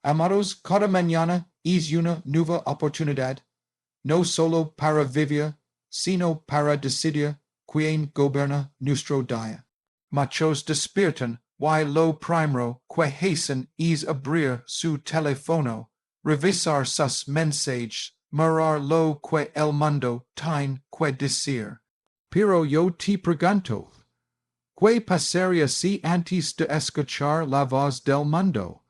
Amados, cada mañana es una nueva oportunidad, no solo para vivir, sino para decidir quien gobierna nuestro día. Machos despiertan, y lo primero que hacen es abrir su teléfono, revisar sus mensajes, mirar lo que el mundo tiene que decir. Pero yo te pregunto, ¿qué pasaría si antes de escuchar la voz del mundo,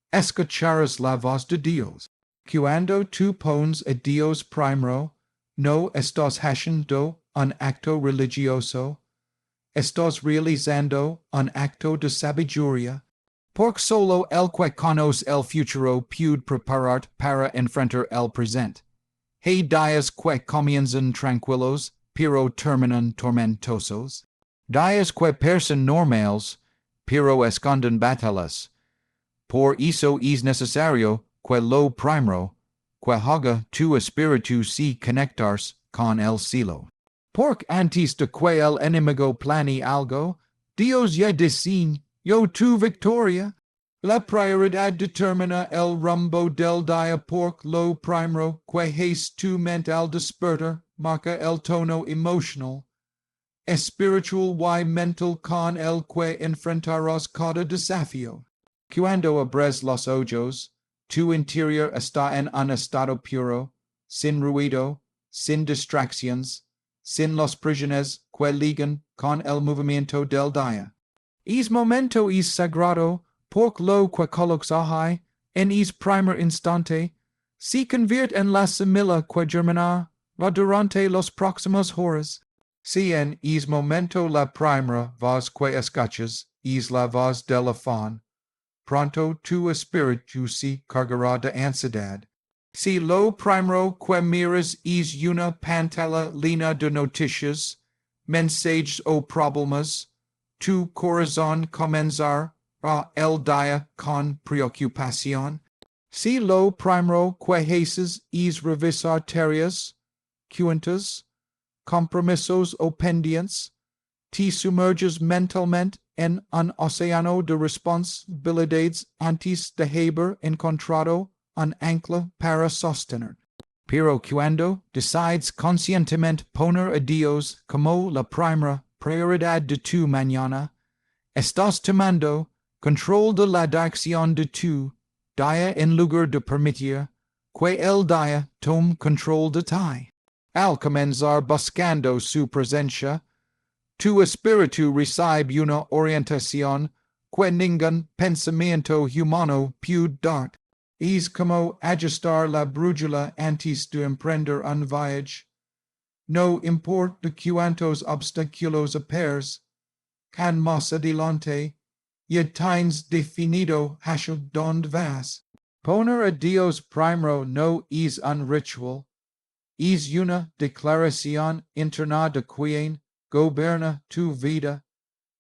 escucharas la voz de Dios? Cuando tú pones a Dios primero, no estás haciendo un acto religioso, estás realizando un acto de sabiduría, porque solo el que conoce el futuro puede preparar para enfrentar el presente. Hay días que comienzan tranquilos, pero terminan tormentosos. Días que parecen normales, pero esconden batallas. Por eso es necesario que lo primero, que haga tu espíritu se conectarse con el cielo. Porque antes de que el enemigo plane algo, Dios ya diseñó tu victoria. La prioridad determina el rumbo del día porque lo primero que hace tu mente al despertar marca el tono emocional, espiritual y mental con el que enfrentarás cada desafío. Cuando abres los ojos, tu interior está en un estado puro, sin ruido, sin distracciones, sin los prisiones que ligan con el movimiento del día. Es momento es sagrado, porque lo que colocas ahí, en es primer instante, se convierte en la semilla que germinará durante los próximos horas. Si en es momento la primera voz que escuchas es la voz del afán, pronto tu espíritu se cargará de ansiedad. Si lo primero que miras es una pantalla llena de noticias, mensajes o problemas, tu corazón comenzará el día con preocupación. Si lo primero que haces es revisar tareas, cuentas, compromisos o pendientes, te sumerges mentalmente en un océano de responsabilidades antes de haber encontrado un ancla para sostener. Pero cuando decides conscientemente poner a Dios como la primera prioridad de tu mañana, estás tomando control de la dirección de tu día en lugar de permitir que el día tome control de ti. Al comenzar buscando su presencia, tu espíritu recibe una orientación que ningún pensamiento humano puede dar. Es como ajustar la brújula antes de emprender un viaje. No importa cuántos obstáculos aparezcan can más adelante, ya tienes definido hacia dónde vas. Poner a Dios primero no es un ritual, es una declaración interna de quien gobierna tu vida,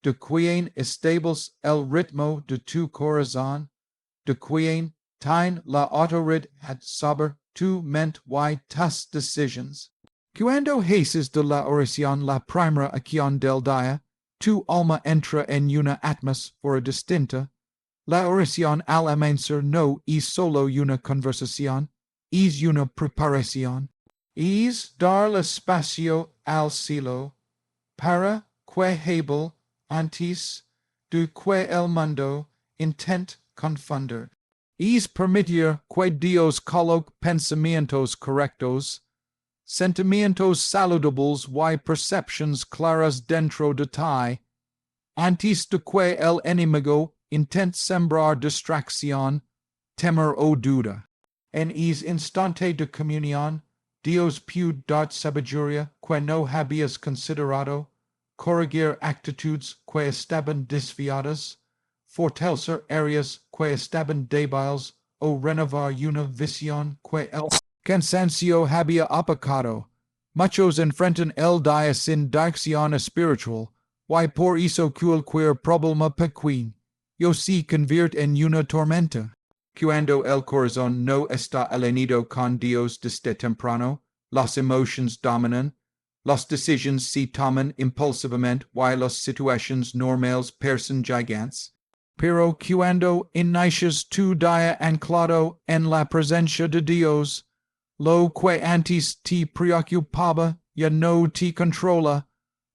de quien establece el ritmo de tu corazón, de quien tiene la autoridad sobre tu mente y tus decisiones. Cuando haces de la oración la primera acción del día, tu alma entra en una atmósfera distinta. La oración al amanecer no es solo una conversación, es una preparación. Es dar espacio al cielo para que hable antes de que el mundo intente confundir. Es permitir que Dios coloque pensamientos correctos, sentimientos saludables y percepciones claras dentro de ti, antes de que el enemigo intente sembrar distracción, temor o duda. En ese instante de comunión, Dios puede dar sabiduría que no habías considerado, corregir actitudes que estaban desviadas, fortalecer áreas que estaban débiles o renovar una visión que el cansancio había opacado. Muchos enfrentan el día sin dirección espiritual, y por eso cualquier problema pequeño se convierte en una tormenta. Cuando el corazón no está alineado con Dios desde temprano, las emociones dominan, las decisiones se toman impulsivamente y las situaciones normales parecen gigantes. pero cuando inicias tu día anclado en la presencia de Dios, lo que antes te preocupaba ya no te controla,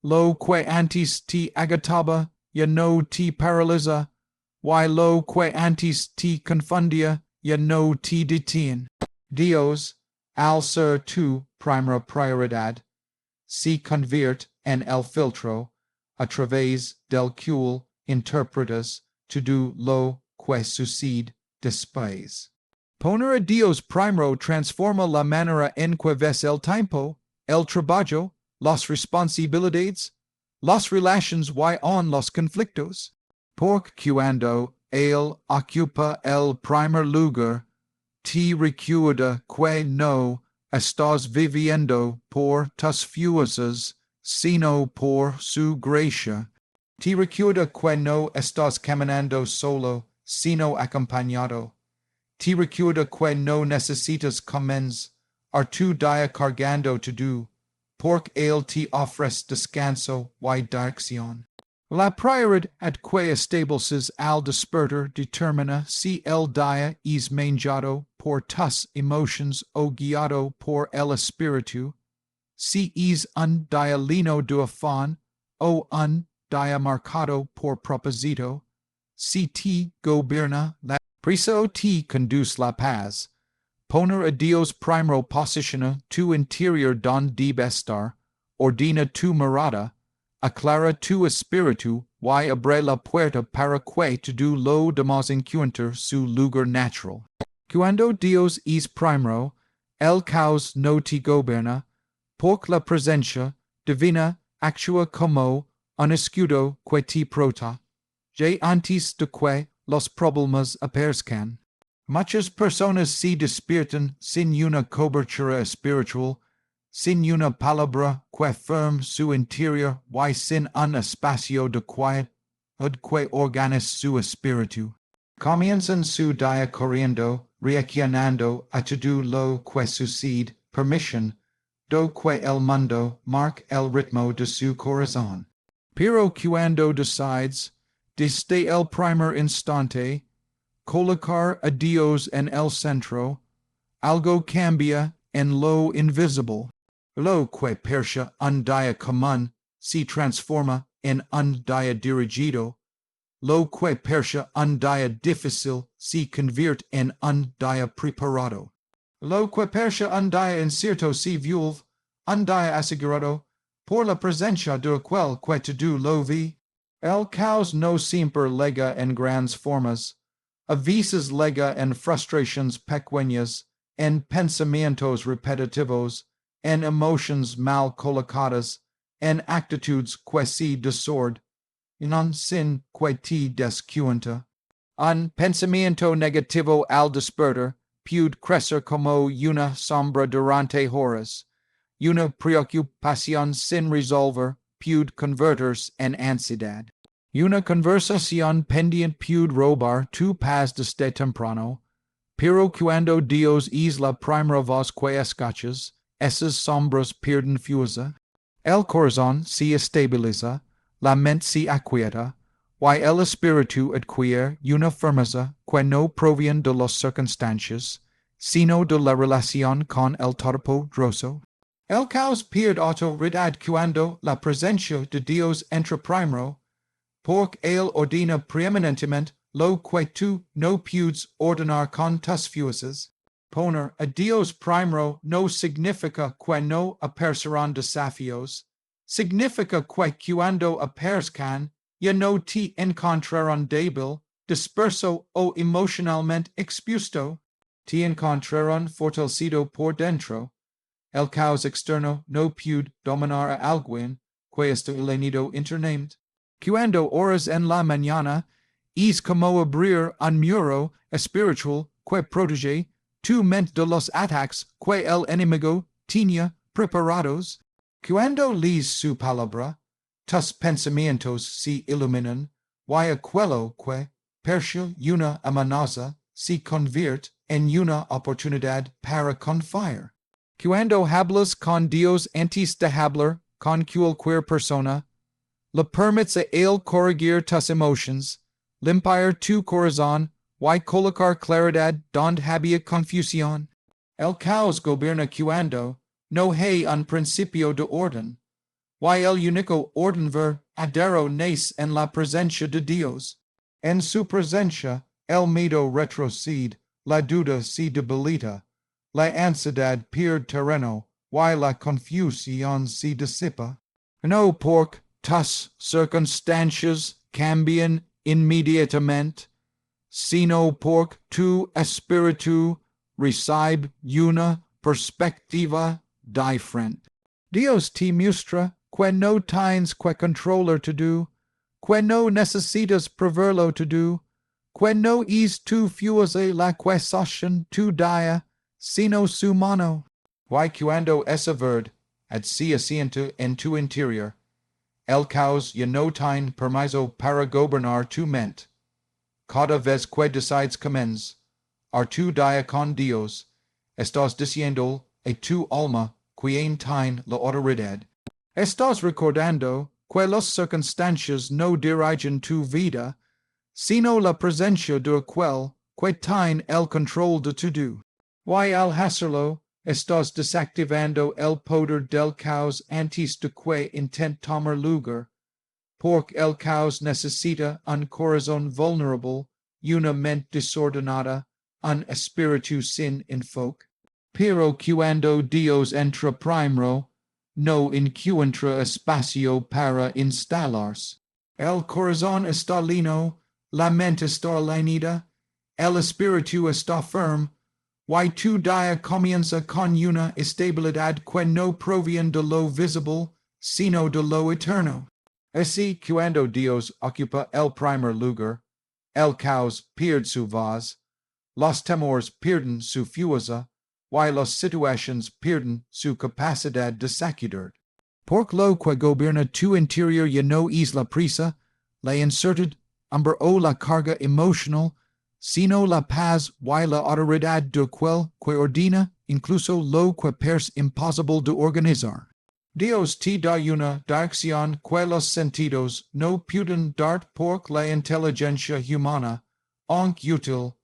lo que antes te agotaba ya no te paraliza, y lo que antes te confundía ya no te detiene. Dios, al ser tu primera prioridad, se convierte en el filtro a través del cual interpretas todo lo que sucede después. Poner a Dios primero transforma la manera en que ves el tiempo, el trabajo, las responsabilidades, las relaciones y los conflictos. Porque cuando Él ocupa el primer lugar, te recuerda que no estás viviendo por tus fuerzas, sino por su gracia. Te recuerda que no estás caminando solo, sino acompañado. Te recuerda que no necesitas comenzar tu día cargando todo, porque Él te ofrece descanso y dirección. La prioridad que estableces al despertar determina si el día es manejado por tus emociones o guiado por el espíritu, si es un día lleno de afán o un día marcado por propósito, si te gobierna la prisa o te conduce la paz. Poner a Dios primero posiciona tu interior donde debe estar, ordena tu mirada, aclara tu espíritu y abre la puerta para que todo lo demás encuentre su lugar natural. Cuando Dios es primero, el caos no te gobierna, porque la presencia divina actúa como un escudo que te protege, ya antes de que los problemas aparezcan. Muchas personas se despiertan sin una cobertura espiritual, sin una palabra que firme su interior y sin un espacio de quietud que organice su espíritu. Comienzan su día corriendo, reaccionando a todo lo que sucede, permisión do que el mundo marque el ritmo de su corazón. Pero cuando decides, desde el primer instante, colocar a Dios en el centro, algo cambia en lo invisible. Lo que parecía un día común se transforma en un día dirigido. Lo que parecía un día difícil se convierte en un día preparado. Lo que parecía un día incierto se vuelve un día asegurado por la presencia de aquel que todo lo ve. El caos no siempre lega en grandes formas. A veces lega en frustraciones pequeñas, en pensamientos repetitivos, en emociones mal colocadas, en actitudes que se desorden, en un sin que te descuenta. Un pensamiento negativo al despertar puede crecer como una sombra durante horas. Una preocupación sin resolver puede convertirse en ansiedad. Una conversación pendiente puede robar tu paz desde temprano, pero cuando Dios es la primera voz que escuchas, esas sombras pierden fuerza. El corazón se estabiliza, la mente se aquieta, y el espíritu adquiere una firmeza que no proviene de las circunstancias, sino de la relación con el Todopoderoso. El caos pierde autoridad cuando la presencia de Dios entra primero, porque Él ordena preeminentemente lo que tú no puedes ordenar con tus fuerzas. Poner a Dios primero no significa que no aparecerán desafíos, significa que cuando aparezcan ya no te encontrarán débil, disperso o emocionalmente expuesto, te encontrarán fortalecido por dentro. El caos externo no puede dominar a alguien que está unido internamente. Cuando oras en la mañana, es como abrir un muro espiritual que protege tu mente de los ataques que el enemigo tenía preparados. Cuando lees su palabra, tus pensamientos se iluminan, y aquello que parecía una amenaza se convierte en una oportunidad para confiar. Cuando hablas con Dios antes de hablar con cualquier persona, le permites a Él corregir tus emociones, limpire tu corazon, y colocar claridad donde había confusión. El caos gobierna cuando no hay un principio de orden. Y el único orden verdadero nace en la presencia de Dios. En su presencia, el miedo retrocede, la duda se debilita, la ansiedad pierde terreno, y la confusión se disipa. No porque tas circunstancias cambian inmediatamente, sino porque tu espíritu recibe una perspectiva diferente. Dios te muestra que no tienes que controlar todo, que no necesitas proverlo todo, que no es tu fuerza la que sostiene tu día, sino su mano. Y cuando esa verdad se asienta en tu interior, el caos ya no tiene permiso para gobernar tu mente. Cada vez que decides comenzar tu día con Dios, estás diciendo a tu alma quien tiene la autoridad. Estás recordando que las circunstancias no dirigen tu vida, sino la presencia de aquel que tiene el control de todo. Y al hacerlo, estás desactivando el poder del caos antes de que intente tomar lugar, porque el caos necesita un corazón vulnerable, una mente desordenada, un espíritu sin enfoque. Pero cuando Dios entra primero, no encuentra espacio para instalarse. El corazón está lino, la mente está lenida, el espíritu está firme, y tu día comienza con una estabilidad que no proviene de lo visible, sino de lo eterno. Así, cuando Dios ocupa el primer lugar, el caos pierde su voz, los temores pierden su fuerza, y las situaciones pierden su capacidad de sacudar. Porque lo que gobierna tu interior ya no es la prisa, la incertidumbre o la carga emocional, sino la paz y la autoridad de aquel que ordena incluso lo que parece imposible de organizar. Dios te da una dirección que los sentidos no pueden dar porque la inteligencia humana, aunque útil,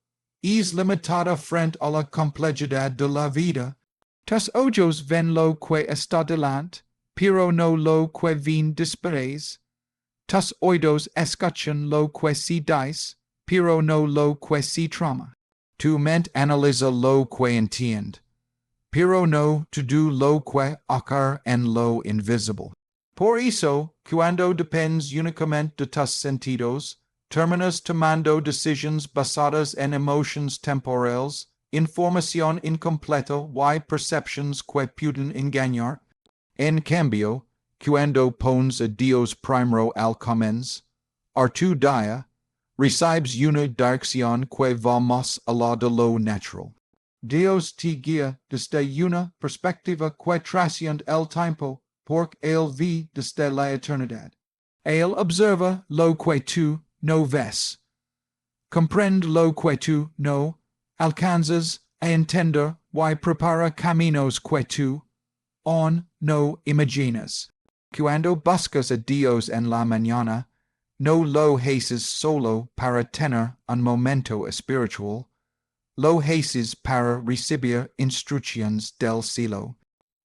es limitada frente a la complejidad de la vida. Tus ojos ven lo que está delante, pero no lo que viene después. Tus oídos escuchan lo que se dice, pero no lo que se trama. Tu mente analiza lo que entiende, pero no todo lo que ocurre en lo invisible. Por eso, cuando dependes únicamente de tus sentidos, terminas tomando decisiones basadas en emociones temporales, información incompleta y percepciones que pueden engañar. En cambio, cuando pones a Dios primero al comienzo, tu día, recibes una dirección que va más allá de lo natural. Dios te guía desde una perspectiva que trasciende el tiempo, porque Él ve desde la eternidad. Él observa lo que tú no ves. Comprende lo que tú no alcanzas a entender y prepara caminos que tú aún no imaginas. Cuando buscas a Dios en la mañana, no lo haces solo para tener un momento espiritual, lo haces para recibir instrucciones del cielo.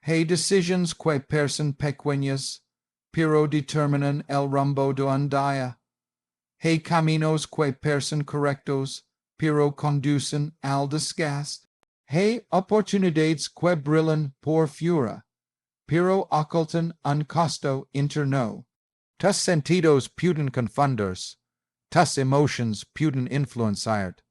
Hay decisiones que parecen pequeñas, pero determinan el rumbo de un día. Hay caminos que parecen correctos, pero conducen al desgaste. Hay oportunidades que brillan por fuera, pero ocultan un costo interno. Tus sentidos pueden confundirse, tus emociones pueden influenciarte,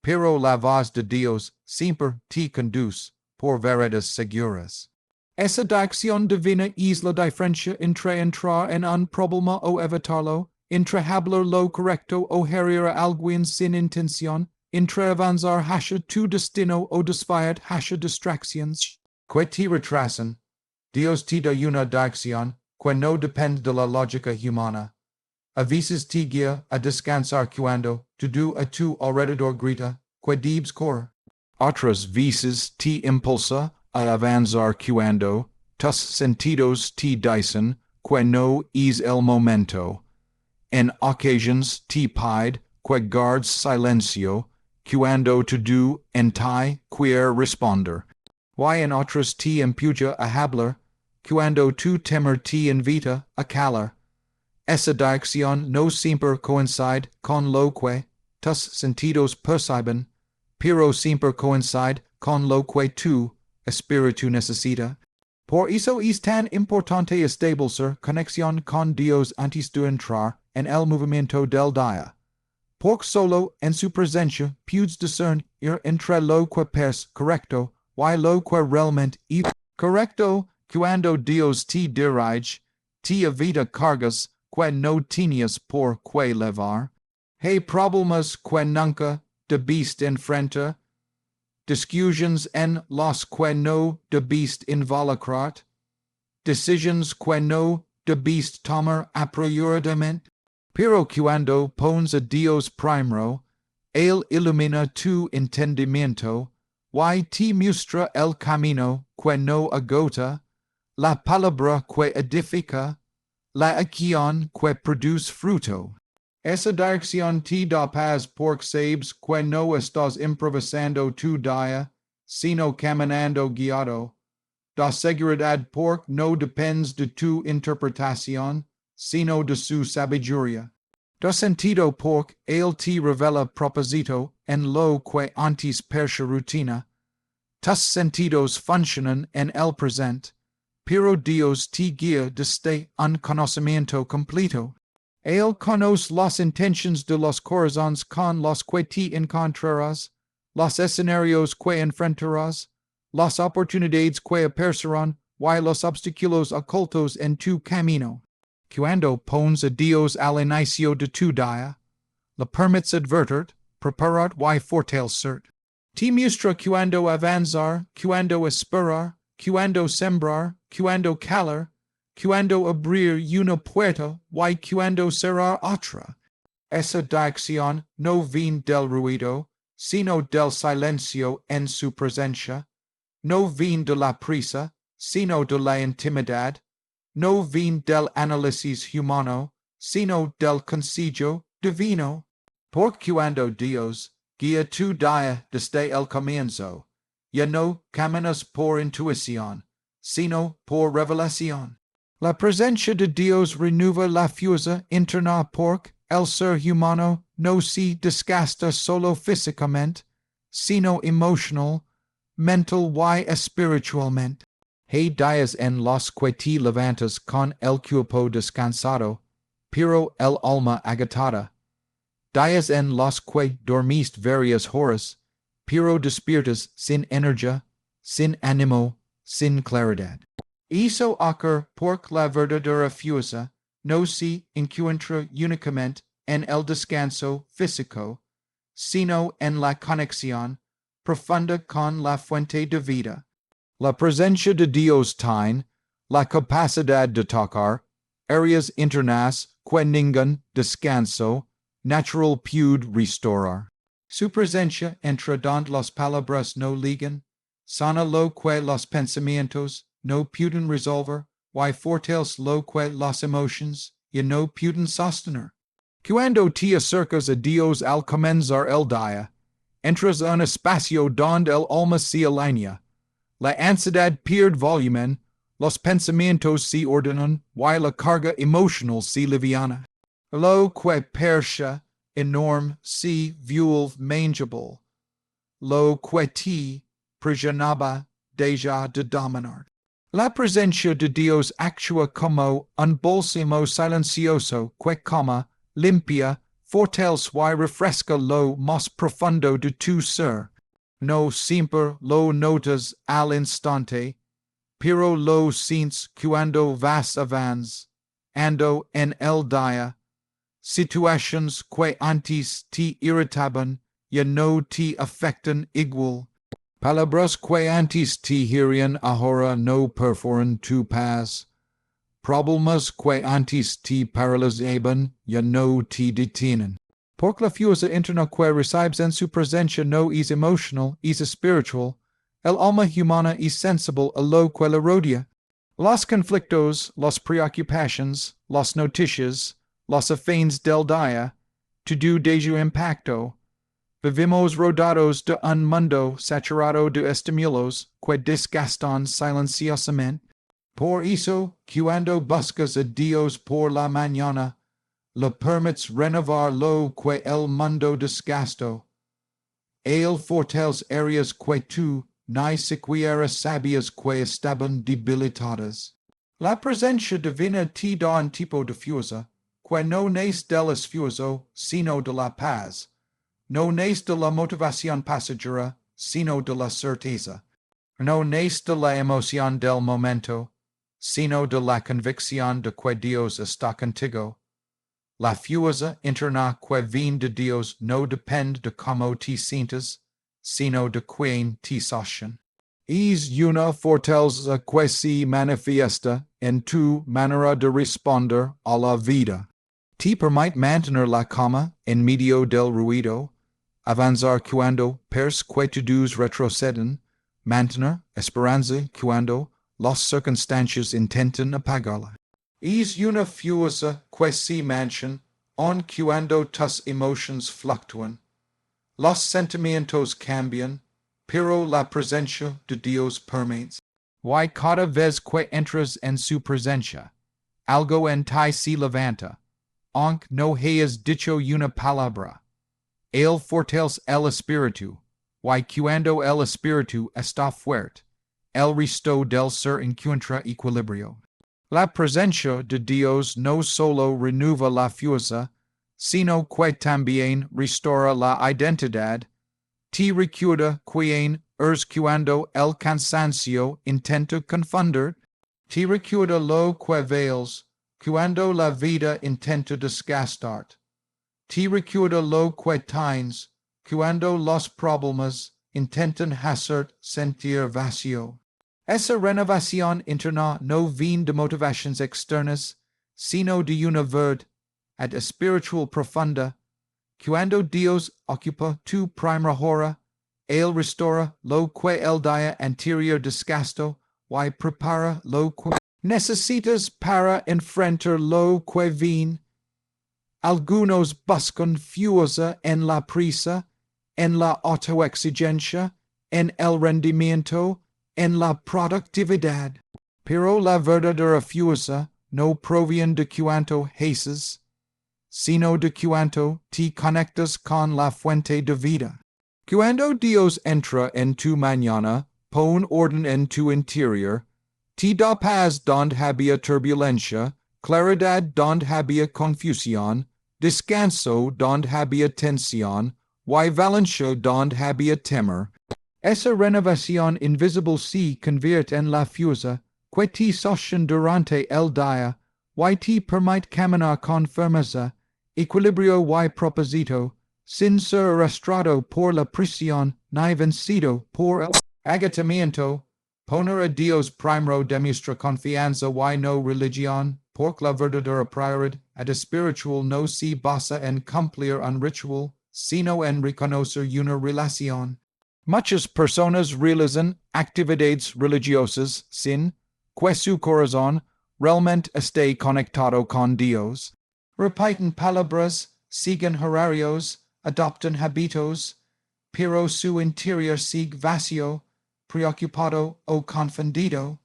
pero la voz de Dios siempre te conduce por veredas seguras. Esa dirección divina es la diferencia entre entrar en un problema o evitarlo, entre hablar lo correcto o herir a alguien sin intención, entre avanzar hacia tu destino o desviar hacia distracciones que te retrasan. Dios te da una dirección que no depende de la lógica humana. A veces te guía a descansar cuando todo a tu alrededor grita que debes correr. Otras veces te impulsa a avanzar cuando tus sentidos te dicen que no es el momento. En ocasiones te pide que guards silencio, cuando to do entai queer responder. Y en otras te empuja a hablar, cuando tu temer te invita a calar. Esa dirección no siempre coincide con lo que tus sentidos perciben, pero siempre coincide con lo que tu espíritu necesita. Por eso es tan importante establecer conexión con Dios antes de entrar en el movimiento del día. Porque solo en su presencia puedes discernir entre lo que es correcto y lo que realmente es correcto. Cuando Dios te dirige, te evita cargas que no tenías por que levar. Hay problemas que nunca debiste enfrentar, discusiones en los que no debiste involucrar, decisiones que no debiste tomar apresuradamente. Pero cuando pones a Dios primero, Él ilumina tu entendimiento, y te muestra el camino que no agota, la palabra que edifica, la acción que produce fruto. Esa dirección te da paz porque sabes que no estás improvisando tu día, sino caminando guiado. Da seguridad porque no dependes de tu interpretación, sino de su sabiduría. Da sentido porque Él te revela propósito en lo que antes parecía rutina. Tus sentidos funcionan en el presente, pero Dios te guía desde un conocimiento completo. Él conoce las intenciones de los corazones con los que te encontrarás, los escenarios que enfrentarás, las oportunidades que aparecerán y los obstáculos ocultos en tu camino. Cuando pones a Dios al inicio de tu día, le permites advertir, preparar y fortalecer. Te muestra cuando avanzar, cuando esperar, cuando sembrar, cuando calar, cuando abrir una puerta y cuando cerrar otra. Esa dirección no viene del ruido, sino del silencio en su presencia. No viene de la prisa, sino de la intimidad. No viene del análisis humano, sino del consejo divino. Porque cuando Dios guía tu día desde el comienzo, ya no caminas por intuición, sino por revelación. La presencia de Dios renueva la fuerza interna porque el ser humano no se desgasta solo físicamente, sino emocional, mental y espiritualmente. Hay días en los que te levantas con el cuerpo descansado, pero el alma agotada. Días en los que dormiste varias horas, pero despiertas sin energía, sin ánimo, sin claridad. Eso ocurre porque la verdadera fuerza no se encuentra únicamente en el descanso físico, sino en la conexión profunda con la fuente de vida. La presencia de Dios tiene la capacidad de tocar áreas internas que ningún descanso natural puede restaurar. Su presencia entre donde las palabras no ligan, sana lo que los pensamientos no pueden resolver, y fortalece lo que las emociones ya no pueden sostener. Cuando te acercas a Dios al comenzar el día, entras en un espacio donde el alma se alinea. La ansiedad pierde volumen, los pensamientos se ordenan, y la carga emocional se liviana. Lo que parecía enorme se vuelve manageable. Lo que te presionaba deja de dominar. La presencia de Dios actúa como un bálsamo silencioso que calma, limpia, fortalece y refresca lo más profundo de tu ser. No siempre lo notas al instante, pero lo sientes cuando vas avanzando en el día. Situaciones que antes te irritaban ya no te afectan igual. Palabras que antes te herían ahora no perforan tu paz. Problemas que antes te paralizaban ya no te detienen. Porque la fuerza interna que recibes en su presencia no es emocional, es espiritual. El alma humana es sensible a lo que la rodea. Los conflictos, las preocupaciones, las noticias, los afanes del día, to do deju impacto. Vivimos rodados de un mundo saturado de estímulos que desgastan silenciosamente. Por eso, cuando buscas a Dios por la mañana, le permites renovar lo que el mundo desgastó. Él fortalece áreas que tú ni siquiera sabías que estaban debilitadas. La presencia divina te da un tipo de fuerza que no es del esfuerzo, sino de la paz. No es de la motivación pasajera, sino de la certeza. No es de la emoción del momento, sino de la convicción de que Dios está contigo. La fuerza interna que viene de Dios no depende de cómo te sientes, sino de quien te sostiene. Es una fortaleza que se manifiesta en tu manera de responder a la vida. Te permite mantener la calma en medio del ruido, avanzar cuando perspectivas retroceden, mantener esperanza cuando las circunstancias intentan apagarla. Es una fuerza que se mantiene aun cuando tus emociones fluctúan. Los sentimientos cambian, pero la presencia de Dios permanece. Y cada vez que entras en su presencia, algo en ti se levanta, aunque no hayas dicho una palabra. Él fortalece el espíritu, y cuando el espíritu está fuerte, el resto del ser encuentra equilibrio. La presencia de Dios no solo renueva la fuerza, sino que también restaura la identidad. Te recuerda quién eres cuando el cansancio intenta confundir. Te recuerda lo que vales cuando la vida intenta desgastarte. Te recuerda lo que tienes cuando los problemas intentan hacerte sentir vacío. Esa renovación interna no viene de motivaciones externas, sino de una verdad espiritual profunda. Cuando Dios ocupa tu primera hora, Él restaura lo que el día anterior desgastó y prepara lo que necesitas para enfrentar lo que viene. Algunos buscan fuerza en la prisa, en la autoexigencia, en el rendimiento, en la productividad. Pero la verdadera fuerza no proviene de cuanto haces, sino de cuanto te conectas con la fuente de vida. Cuando Dios entra en tu mañana, pon orden en tu interior, te da paz donde había turbulencia, claridad donde había confusión, descanso donde había tensión, y valencia donde había temor. Esa renovación invisible se convierte en la fuerza que te sostiene durante el día, y te permite caminar con firmeza, equilibrio y propósito, sin ser arrastrado por la presión ni vencido por el agotamiento. Poner a Dios primero demuestra confianza y no religión, porque la verdadera prioridad espiritual no se basa en cumplir un ritual, sino en reconocer una relación. Muchas personas realizan actividades religiosas sin que su corazón realmente esté conectado con Dios. Repiten palabras, siguen horarios, adoptan hábitos, pero su interior sigue vacío, preocupado o confundido.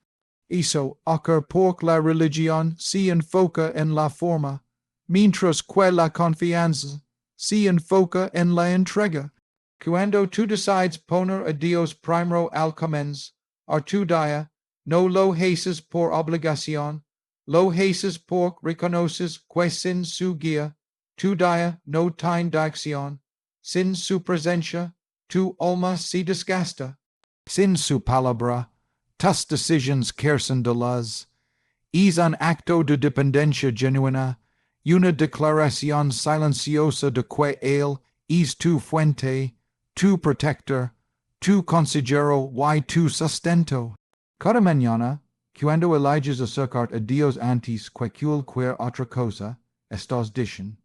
Eso ocurre porque la religión se enfoca en la forma, mientras que la confianza se enfoca en la entrega. Cuando tú decides poner a Dios primero al comienzo, a tu día, no lo haces por obligación, lo haces porque reconoces que sin su guía, tu día no tiene dirección. Sin su presencia, tu alma se desgasta. Sin su palabra, tus decisiones carecen de luz. Es un acto de dependencia genuina, una declaración silenciosa de que Él es tu fuente, tu protector, tu consejero y tu sustento. Cada mañana, cuando eliges acercarte a Dios antes que cualquier otra cosa, estás diciendo,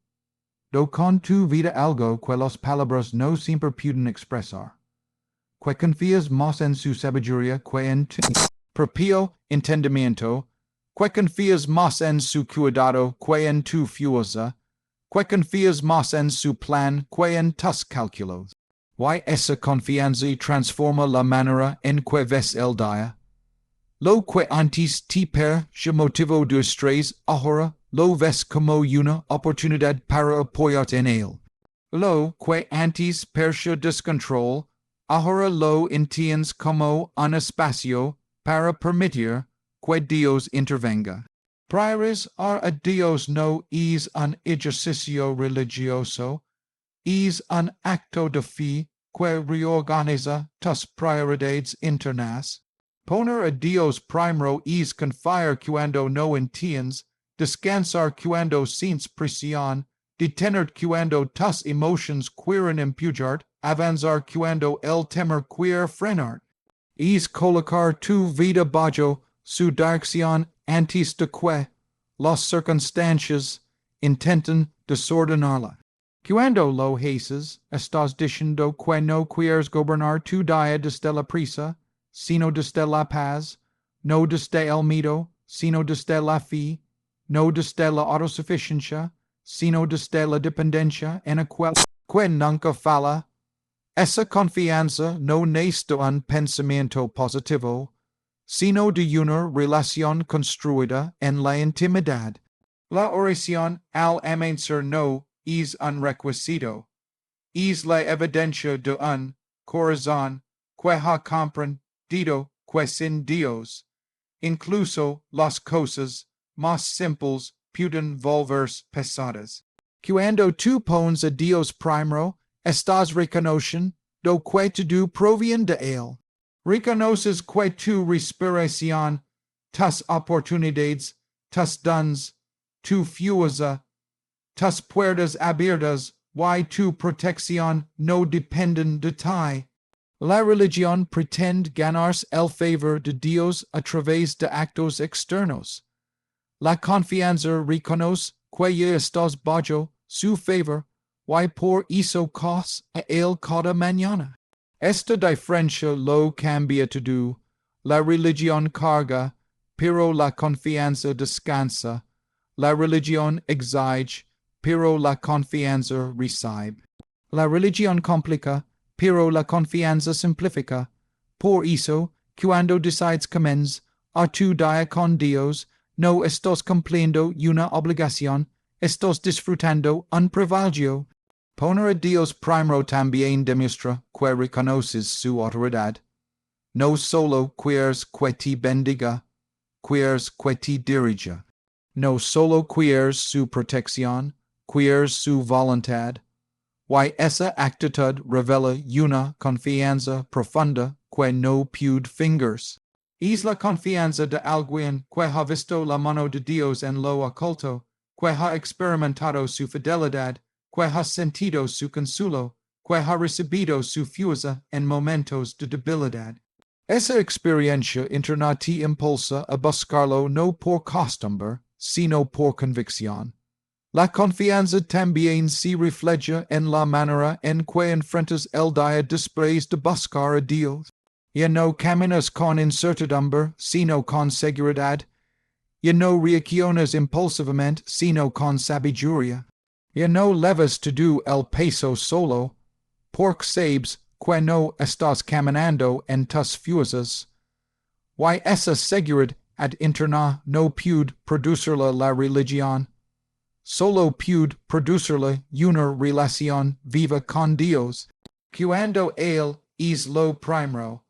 do con tu vida algo que las palabras no siempre pueden expresar, que confías más en su sabiduría que en tu propio entendimiento, que confías más en su cuidado que en tu fuerza, que confías más en su plan que en tus cálculos. Y esa confianza transforma la manera en que ves el día. Lo que antes te parecía motivo de estrés, ahora lo ves como una oportunidad para apoyarte en él. Lo que antes parecía descontrol, ahora lo entiendes como un espacio para permitir que Dios intervenga. Priorizar a Dios no es un ejercicio religioso, es un acto de fe que reorganiza tus prioridades internas. Poner a Dios primero es confiar cuando no entiendes, descansar cuando sientes presión, detener cuando tus emotions quieren empujar, avanzar cuando el temor quiere frenar. Es colocar tu vida bajo su dirección antes de que las circunstancias intenten desordenarla. Cuando lo haces, estás diciendo que no quieres gobernar tu día desde la prisa, sino desde la paz, no desde el miedo, sino desde la fe, no desde la autosuficiencia, sino desde la dependencia en aquel que nunca falla. Esa confianza no nace de un pensamiento positivo, sino de una relación construida en la intimidad. La oración al amanecer no es un requisito, es la evidencia de un corazón que ha comprendido que sin Dios, incluso las cosas más simples pueden volverse pesadas. Cuando tú pones a Dios primero, estás reconociendo que todo proviene de Él. Reconoces que tu respiración, tus oportunidades, tus dons, tu fuerza, tus puertas abiertas y tu protección no dependen de ti. La religión pretende ganarse el favor de Dios a través de actos externos. La confianza reconoce que ya estás bajo su favor y por eso cos a él cada mañana. Esta diferencia lo cambia todo. La religión carga, pero la confianza descansa. La religión exige, pero la confianza recibe. La religión complica, pero la confianza simplifica. Por eso, cuando decides comenzar a tu día con Dios, no estás cumpliendo una obligación, estás disfrutando un privilegio. Poner a Dios primero también demuestra que reconoces su autoridad. No solo quieres que te bendiga, quieres que te dirija. No solo quieres su protección, quieres su voluntad. Y esa actitud revela una confianza profunda que no puede fingers. Es la confianza de alguien que ha visto la mano de Dios en lo oculto, que ha experimentado su fidelidad, que ha sentido su consuelo, que ha recibido su fuerza en momentos de debilidad. Esa experiencia interna te impulsa a buscarlo no por costumbre, sino por convicción. La confianza también se refleja en la manera en que enfrentas el día después de buscar a Dios. Ya no caminas con incertidumbre, sino con seguridad. Ya no reaccionas impulsivamente, sino con sabiduría. Ya no levas todo el peso solo, porque sabes que no estás caminando en tus fuerzas. Y esa seguridad interna no puede producirla la religión. Solo puede producirla una relación viva con Dios. Cuando Él es lo primero,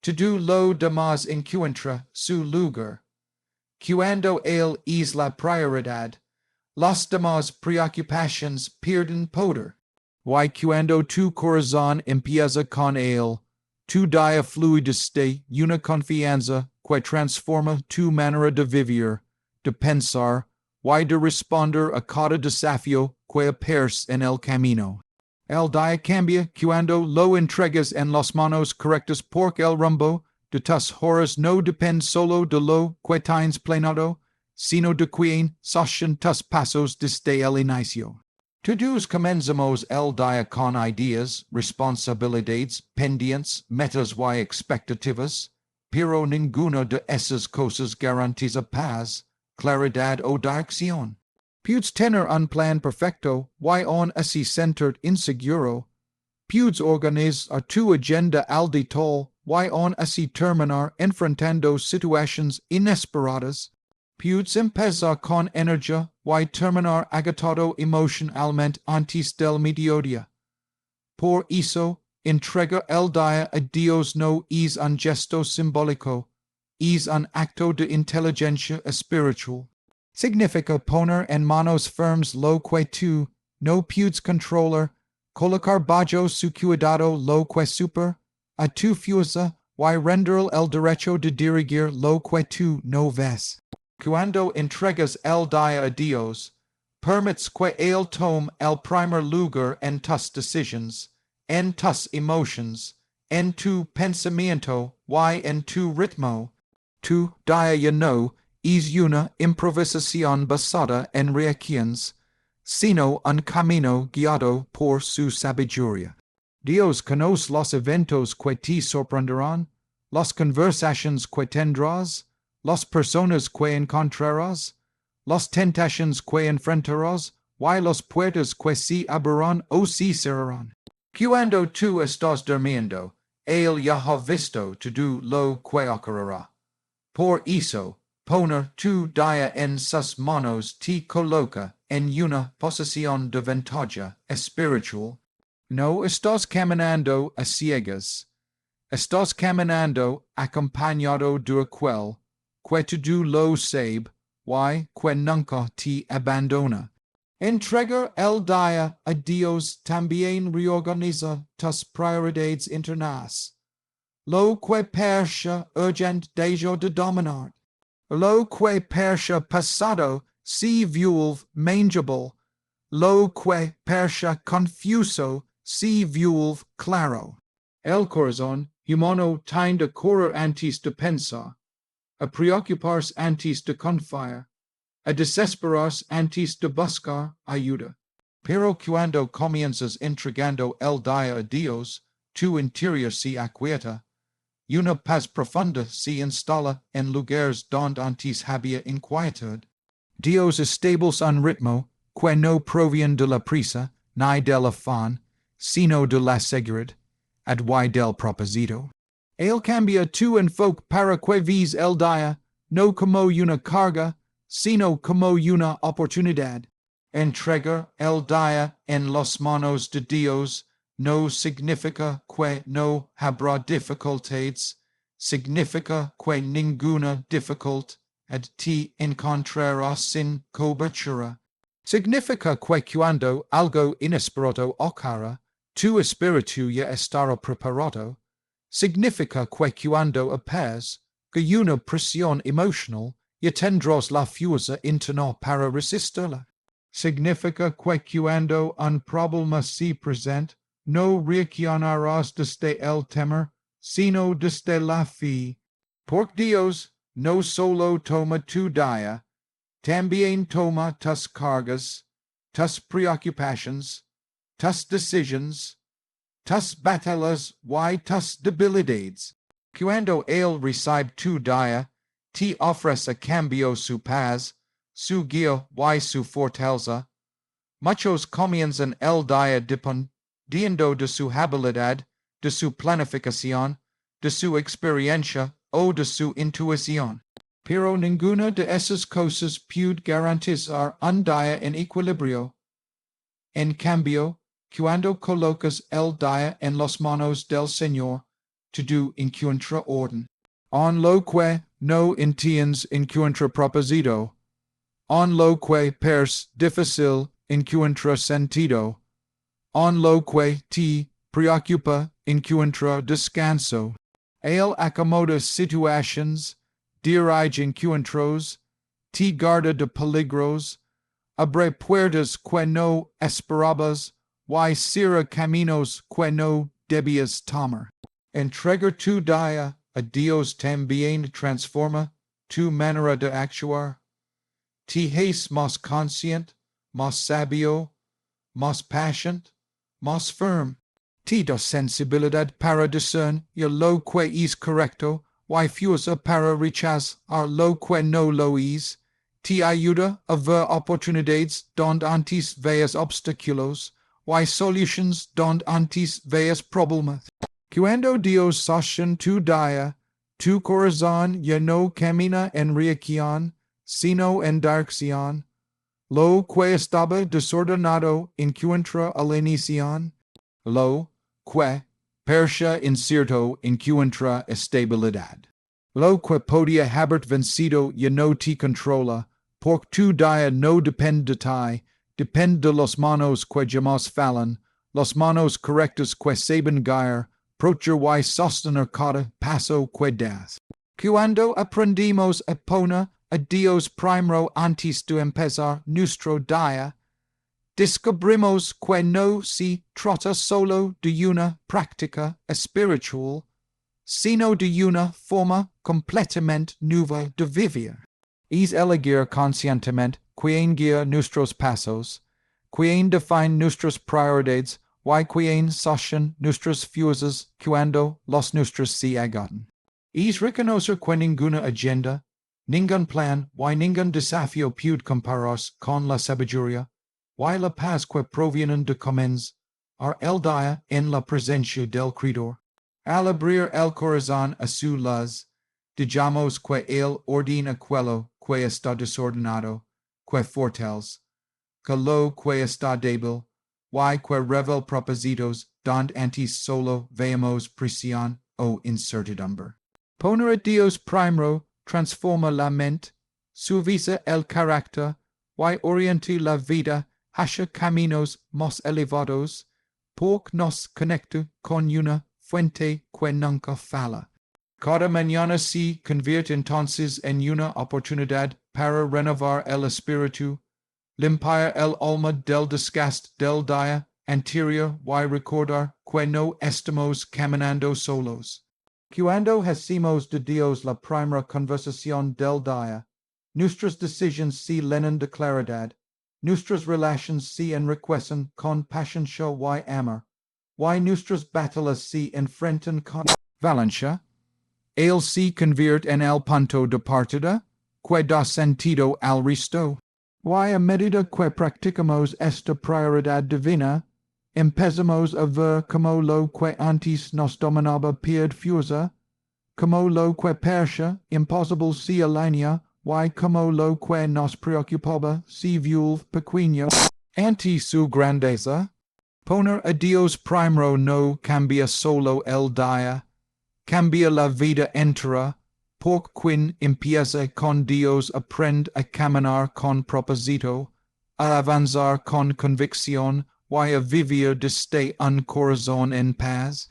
todo lo demás encuentra su lugar. Cuando Él es la prioridad, las demás preocupaciones pierden poder. Y cuando tu corazón empieza con Él, tu día fluye desde una confianza que transforma tu manera de vivir, de pensar, y de responder a cada desafío que aparece en el camino. El día cambia cuando lo entregas en las manos correctas porque el rumbo de tus horas no depende solo de lo que tienes planeado, sino de quien sostiene tus pasos desde el inicio. Todos comenzamos el día con ideas, responsabilidades, pendientes, metas y expectativas, pero ninguna de esas cosas garantiza paz, claridad o dirección. Pudes tener un plan perfecto, y on así centered inseguro. Pudes organizar tu agenda al detalle, y on así terminar enfrentando situaciones inesperadas. Pudes empezar con energía, y terminar agotado emocionalmente antes del mediodía. Por eso, entrega el día a Dios no es un gesto simbólico, es un acto de inteligencia espiritual. Significa poner en manos firmes lo que tú no puedes controlar, colocar bajo su cuidado lo que super, a tu fuerza, y render el derecho de dirigir lo que tú no ves. Cuando entregas el día a Dios, permites que Él tome el primer lugar en tus decisions, en tus emotions, en tu pensamiento y en tu ritmo. Tu día no es una improvisación basada en reacciones, sino un camino guiado por su sabiduría. Dios conoce los eventos que te sorprenderán, las conversaciones que tendrás, las personas que encontrarás, las tentaciones que enfrentarás, y las puertas que se abrirán o se cerrarán. Cuando tú estás durmiendo, Él ya ha visto todo lo que ocurrirá. Por eso, poner tu día en sus manos te coloca en una posición de ventaja espiritual. No estás caminando a ciegas. Estás caminando acompañado de aquel que todo lo sabe y que nunca te abandona. Entregar el día a Dios también reorganiza tus prioridades internas. Lo que parece urgente deja de dominar. Lo que parece pasado se vuelve manageable. Lo que parece confuso se vuelve claro. El corazón humano tiende a correr antes de pensar, a preocuparse antes de confiar, a desesperarse antes de buscar ayuda. Pero cuando comienzas entregando el día a Dios, tu interior se aquieta. Una paz profunda se instala en lugares donde antes había inquietud. Dios establece un ritmo que no proviene de la prisa ni del afán, sino de la seguridad, y del propósito. Él cambia tu enfoque para que ves el día, no como una carga, sino como una oportunidad. Entregar el día en las manos de Dios no significa que no habrá dificultades, significa que ninguna dificultad te encontrará sin cobertura. Significa que cuando algo inesperado ocurra, tu espíritu ya estará preparado. Significa que cuando apes que una presión emocional, ya tendrás la fuerza interna para resistirla. Significa que cuando un problema se presenta, no reaccionarás desde el temor, sino desde la fe. Porque Dios no solo toma tu día, también toma tus cargas, tus preocupaciones, tus decisiones, tus batallas y tus debilidades. Cuando Él recibe tu día, te ofrece a cambio su paz, su guía y su fortaleza. Muchos comienzan el día dependiendo de su habilidad, de su planificación, de su experiencia o de su intuición. Pero ninguna de esas cosas puede garantizar un día en equilibrio. En cambio, cuando colocas el día en las manos del Señor, todo encuentra orden. En lo que no entiendes encuentra propósito. En lo que parece difícil encuentra sentido. En lo que te preocupa encuentra descanso. Él acomoda situaciones, dirige encuentros, te guarda de peligros, abre puertas que no esperabas, y cierra caminos que no debías tomar. Entregar tu día a Dios también transforma tu manera de actuar. Te haces más consciente, más sabio, más paciente, más firme. Te da sensibilidad para discernir lo que es correcto y fuerza para rechazar lo que no lo es, te ayuda a ver oportunidades donde antes veas obstáculos, y solutions donde antes veas problemas. Cuando Dios sostiene tu día, tu corazón ya no camina en reacción, sino en dirección. Lo que estaba desordenado encuentra alineación. Lo que percha incierto encuentra estabilidad. Lo que podía haber vencido ya no te controla, porque tu día no depende de ti, depende de las manos que jamás fallan, las manos correctas que saben guiar, proteger y sostener cada paso que das. Cuando aprendimos a poner a Dios primero antes de empezar nuestro día, descubrimos que no se trata solo de una práctica espiritual, sino de una forma completamente nueva de vivir. Es elegir conscientemente quien guía nuestros pasos, quien define nuestras prioridades y quien sostiene nuestras fuerzas cuando las nuestras se agotan. Es reconocer que ninguna agenda, ningún plan y ningún desafío puede compararse con la sabiduría y la paz que provienen de comenzar el día en la presencia del Creador. Al abrir el corazón a su luz, digamos que él ordena aquello que está desordenado, que fortalece, que lo que está débil, y que revela propósitos donde antes solo veamos presión o incertidumbre. Poner a Dios primero transforma la mente, suaviza el carácter y orienta la vida hacia caminos más elevados, porque nos conecta con una fuente que nunca falla. Cada mañana se convierte entonces en una oportunidad para renovar el espíritu, limpiar el alma del desgaste del día anterior y recordar que no estamos caminando solos. Cuando hacemos de Dios la primera conversación del día, nuestras decisiones se llenan de claridad, nuestras relaciones se enriquecen con paciencia y amor, y nuestras batallas se enfrentan con valencia. Él se convierte en el punto de partida que da sentido al resto. Y a medida que practicamos esta prioridad divina, empezamos a ver como lo que antes nos dominaba pierde fuerza, como lo que parecía imposible se alinea, y como lo que nos preocupaba se vuelve pequeño ante su grandeza. Poner a Dios primero no cambia solo el día, cambia la vida entera, porque quien empieza con Dios aprende a caminar con propósito, a avanzar con convicción y a vivir desde un corazón en paz.